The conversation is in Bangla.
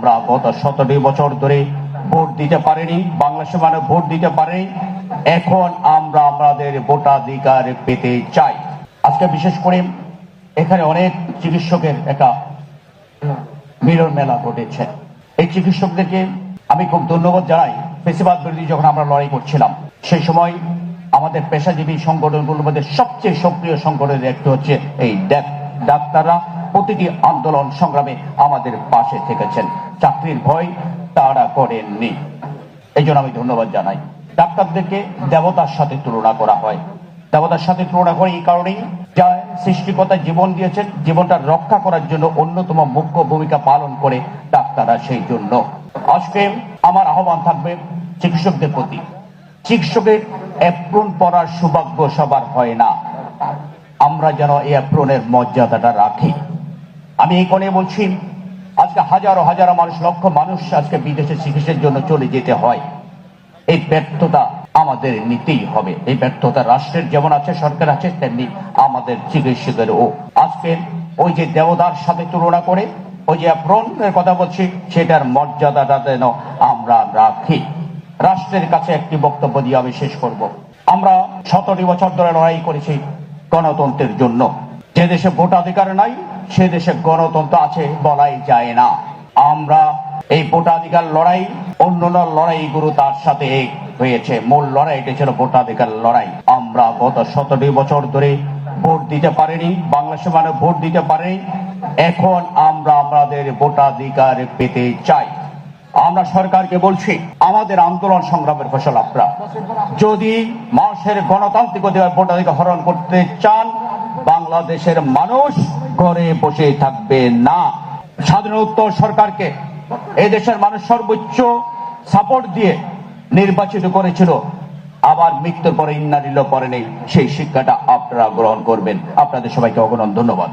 আমরা গত 17 বছর ধরে ভোট দিতে পারিনি, বাংলাদেশের মানুষ ভোট দিতে পারেনি। এখন আমরা আমাদের ভোটাধিকার পেতে চাই। আজকে বিশেষ করে এখানে অনেক চিকিৎসকের একটা মিলন মেলা ঘটেছে। এই চিকিৎসকদেরকে আমি খুব ধন্যবাদ জানাই। ফেসিবাদ বিরোধী যখন আমরা লড়াই করছিলাম, সেই সময় আমাদের পেশাজীবী সংগঠনগুলোর মধ্যে সবচেয়ে সক্রিয় সংগঠনের একটি হচ্ছে এই ডাক্তাররা। প্রতিটি আন্দোলন সংগ্রামে আমাদের পাশে থেকেছেন, চাকরির ভয় তারা করেননি। এই জন্য আমি ধন্যবাদ জানাই। ডাক্তারদেরকে দেবতার সাথে তুলনা করা হয়। দেবতার সাথে তুলনা করে এই কারণেই, যা সৃষ্টিকর্তা জীবন দিয়েছেন, জীবনটা রক্ষা করার জন্য অন্যতম মুখ্য ভূমিকা পালন করে ডাক্তাররা। সেই জন্য আজকে আমার আহ্বান থাকবে চিকিৎসকদের প্রতি। চিকিৎসকের অ্যাপ্রন পরার সৌভাগ্য সবার হয় না, আমরা যেন এই অ্যাপ্রনের মর্যাদাটা রাখি। আমি এই কোণে বলছি, আজকে হাজারো হাজারো মানুষ, লক্ষ মানুষ আজকে বিদেশে চিকিৎসার জন্য চলে যেতে হয়। এই ব্যর্থতা আমাদের নিতেই হবে। এই ব্যর্থতা রাষ্ট্রের যেমন আছে, সরকার আছে, তেমনি আমাদের চিকিৎসকেরও। আজকে ওই যে দেবতার সাথে তুলনা করে ওই যে অ্যাপ্রনের কথা বলছি, সেটার মর্যাদাটা যেন আমরা রাখি। রাষ্ট্রের কাছে একটি বক্তব্য দিয়ে আমি শেষ করব। আমরা 17 বছর ধরে লড়াই করেছি গণতন্ত্রের জন্য। যে দেশে ভোটাধিকার নাই, সে দেশে গণতন্ত্র আছে বলাই যায় না। আমরা এই ভোটাধিকার লড়াই, অন্যান্য লড়াইগুলো তার সাথে এক হয়েছে। মূল লড়াইটা ছিল ভোটাধিকার লড়াই। আমরা গত 17 বছর ধরে ভোট দিতে পারিনি, বাংলাদেশের মানুষ ভোট দিতে পারেনি। এখন আমরা আমাদের ভোটাধিকার পেতে চাই। আমরা সরকারকে বলছি, আমাদের আন্দোলন সংগ্রামের ফসল আপনারা। যদি মানুষের গণতান্ত্রিক অধিকার, ভোটাধিকার হরণ করতে চান, বাংলাদেশের মানুষ ঘরে বসে থাকবে না। স্বাধীনোত্তর সরকারকে এই দেশের মানুষ সর্বোচ্চ সাপোর্ট দিয়ে নির্বাচিত করেছিল। আবার মৃত্যুর পরে ইন্না লিল্লাহ পরে নেই, সেই শিক্ষাটা আপনারা গ্রহণ করবেন। আপনাদের সবাইকে অগণন ধন্যবাদ।